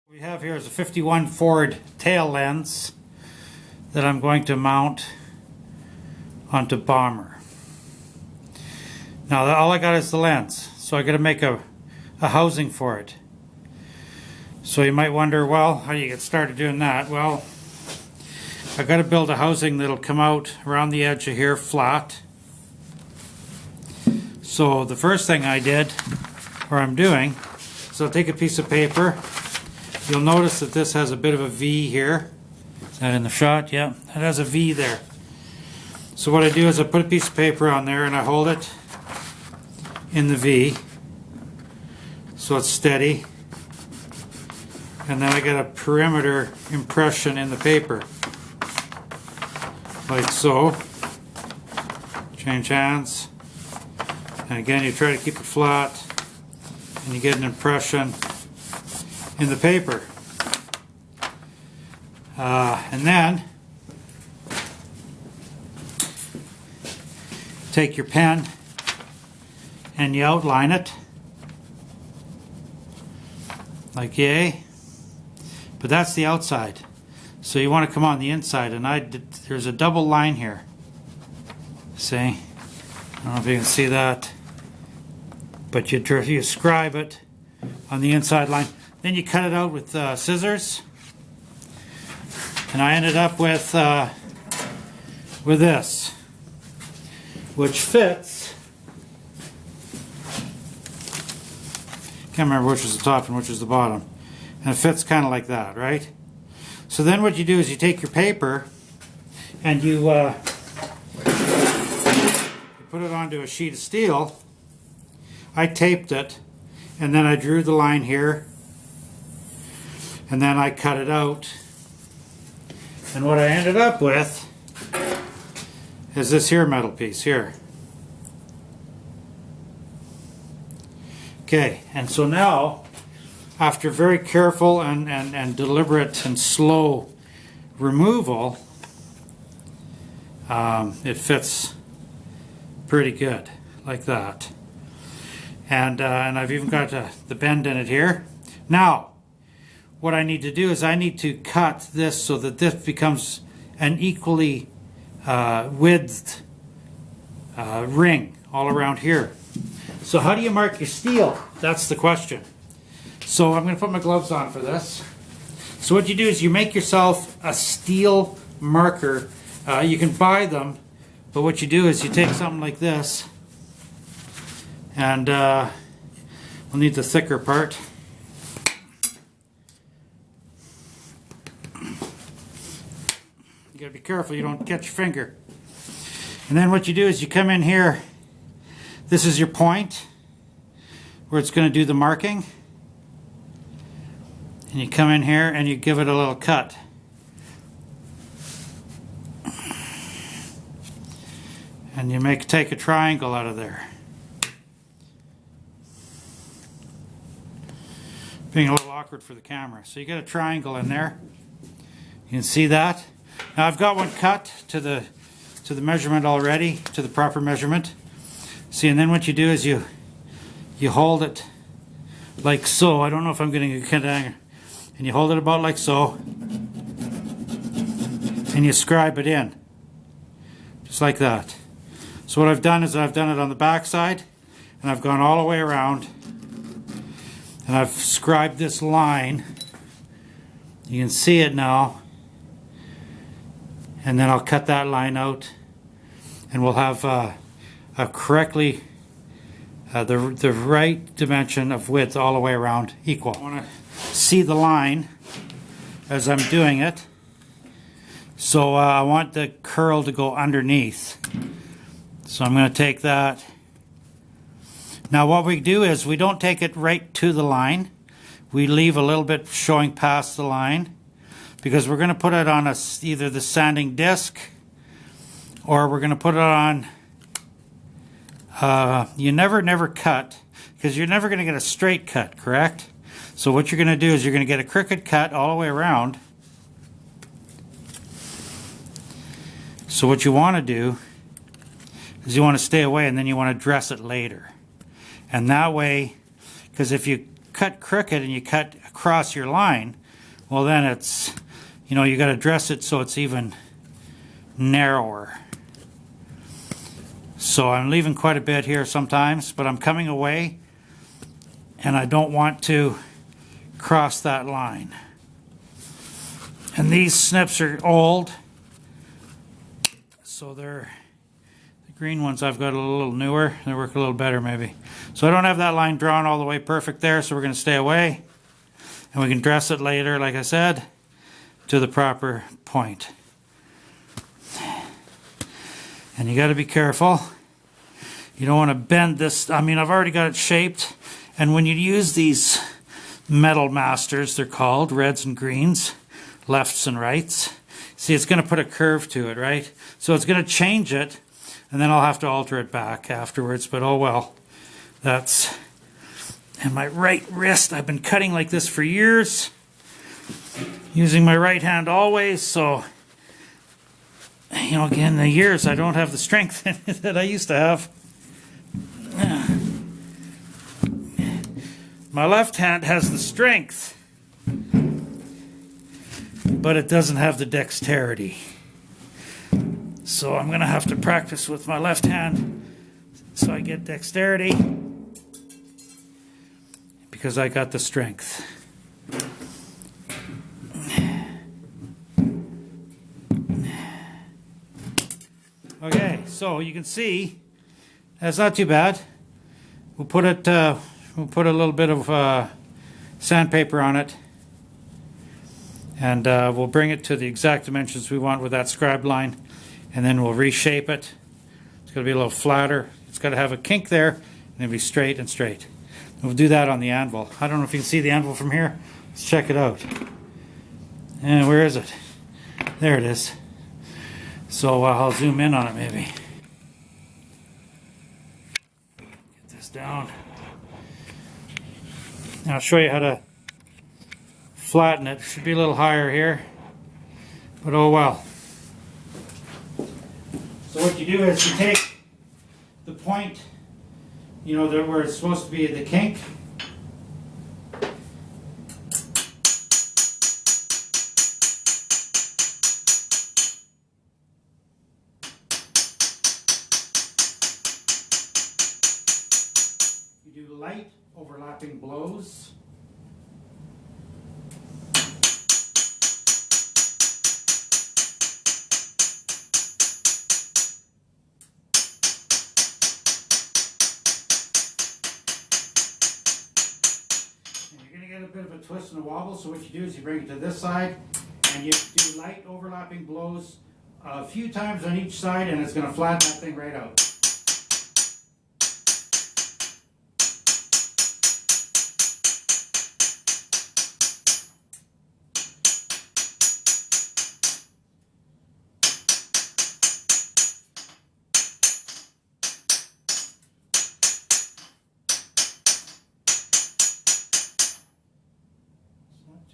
What we have here is a 51 Ford tail lens that I'm going to mount onto Bomber. Now all I got is the lens, so I got to make a housing for it. So you might wonder, well, how do you get started doing that? Well, I got to build a housing that'll come out around the edge of here flat. So the first thing I did, or I'm doing, is I'll take a piece of paper. You'll notice that this has a bit of a V here. Is that in the shot? Yeah, it has a V there. So what I do is I put a piece of paper on there and I hold it in the V so it's steady. And then I get a perimeter impression in the paper. Like so. Change hands. And again, you try to keep it flat and you get an impression in the paper. And then take your pen and you outline it like yay, but that's the outside, so you want to come on the inside, and there's a double line here. See, I don't know if you can see that, but you scribe it on the inside line. Then you cut it out with scissors, and I ended up with this, which fits. Can't remember which was the top and which was the bottom, and it fits kind of like that, right? So then what you do is you take your paper and you put it onto a sheet of steel. I taped it, and then I drew the line here, and then I cut it out, and what I ended up with is this here metal piece here. Okay, and so now, after very careful and deliberate and slow removal, it fits pretty good, like that. And I've even got the bend in it here. Now, what I need to do is I need to cut this so that this becomes an equally widthed ring all around here. So how do you mark your steel? That's the question. So I'm going to put my gloves on for this. So what you do is you make yourself a steel marker. You can buy them, but what you do is you take something like this, and we'll need the thicker part. You gotta be careful you don't catch your finger. And then what you do is you come in here. This is your point where it's going to do the marking. And you come in here and you give it a little cut. And you take a triangle out of there. Being a little awkward for the camera. So you get a triangle in there. You can see that. Now I've got one cut to the measurement already, to the proper measurement. See, and then what you do is you hold it like so. I don't know if I'm getting a kind of angle. And you hold it about like so, and you scribe it in, just like that. So what I've done is I've done it on the back side, and I've gone all the way around, and I've scribed this line. You can see it now. And then I'll cut that line out, and we'll have a correctly the right dimension of width all the way around equal. I want to see the line as I'm doing it, so I want the curl to go underneath. So I'm going to take that. Now what we do is we don't take it right to the line. We leave a little bit showing past the line, because we're going to put it on either the sanding disc, or we're going to put it on, you never cut, because you're never going to get a straight cut, correct? So what you're going to do is you're going to get a crooked cut all the way around. So what you want to do is you want to stay away, and then you want to dress it later. And that way, because if you cut crooked and you cut across your line, well then it's, you know, you got to dress it so it's even narrower. So I'm leaving quite a bit here sometimes, but I'm coming away and I don't want to cross that line. And these snips are old, so they're, the green ones I've got a little newer, they work a little better maybe. So I don't have that line drawn all the way perfect there, so we're going to stay away. And we can dress it later, like I said, to the proper point. And you got to be careful. You don't want to bend this. I mean, I've already got it shaped. And when you use these metal masters, they're called, reds and greens, lefts and rights. See, it's going to put a curve to it, right? So it's going to change it, and then I'll have to alter it back afterwards, but oh well. That's, and my right wrist, I've been cutting like this for years, using my right hand always, so, you know, again, the years I don't have the strength that I used to have. My left hand has the strength, but it doesn't have the dexterity. So I'm going to have to practice with my left hand so I get dexterity, because I got the strength. Okay, so you can see that's not too bad. We'll put it. We'll put a little bit of sandpaper on it, and we'll bring it to the exact dimensions we want with that scribe line, and then we'll reshape it. It's got to be a little flatter. It's got to have a kink there, and it'll be straight and straight. And we'll do that on the anvil. I don't know if you can see the anvil from here. Let's check it out. And where is it? There it is. So I'll zoom in on it maybe. Get this down. Now I'll show you how to flatten it. It should be a little higher here, but oh well. So what you do is you take the point, you know, where it's supposed to be the kink, you do light overlapping blows. And you're going to get a bit of a twist and a wobble, so what you do is you bring it to this side and you do light overlapping blows a few times on each side, and it's going to flatten that thing right out.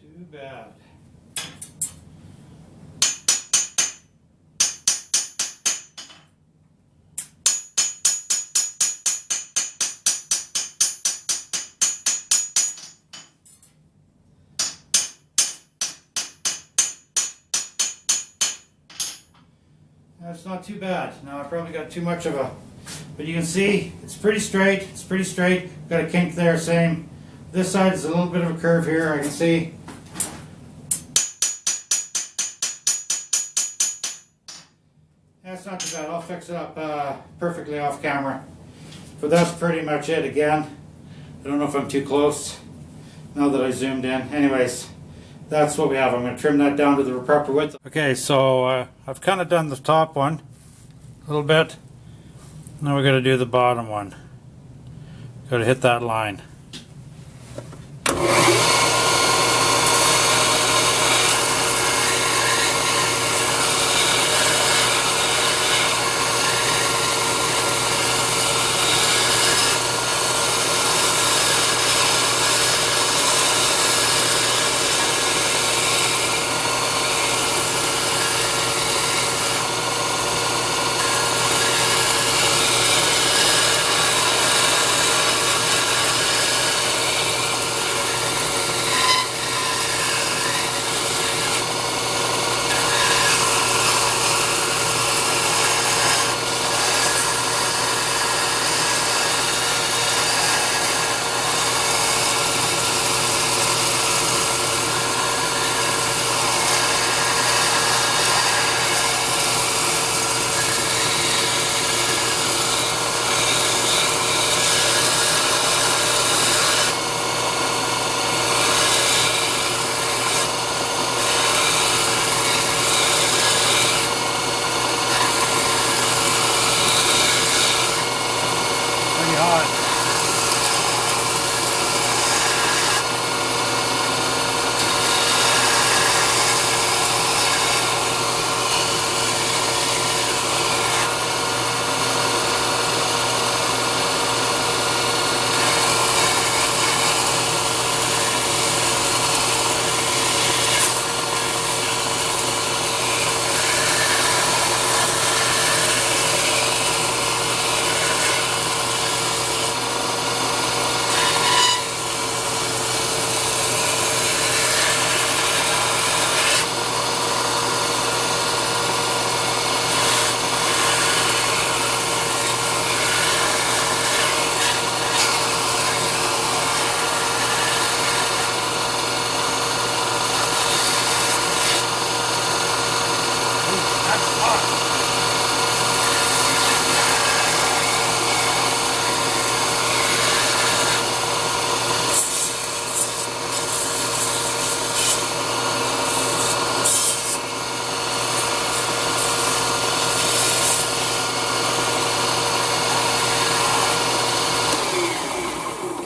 Too bad. That's not too bad. Now I probably got too much of a, but you can see it's pretty straight. It's pretty straight. Got a kink there, same. This side is a little bit of a curve here, I can see. That's not too bad. I'll fix it up perfectly off camera. But that's pretty much it again. I don't know if I'm too close now that I zoomed in. Anyways, that's what we have. I'm going to trim that down to the proper width. Okay, so I've kind of done the top one a little bit. Now we're going to do the bottom one. Got to hit that line.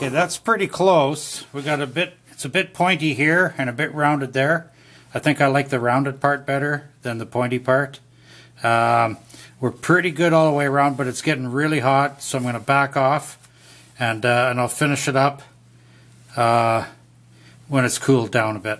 Okay, that's pretty close. We got a bit, it's a bit pointy here and a bit rounded there. I think I like the rounded part better than the pointy part. We're pretty good all the way around, but it's getting really hot, so I'm going to back off and I'll finish it up when it's cooled down a bit.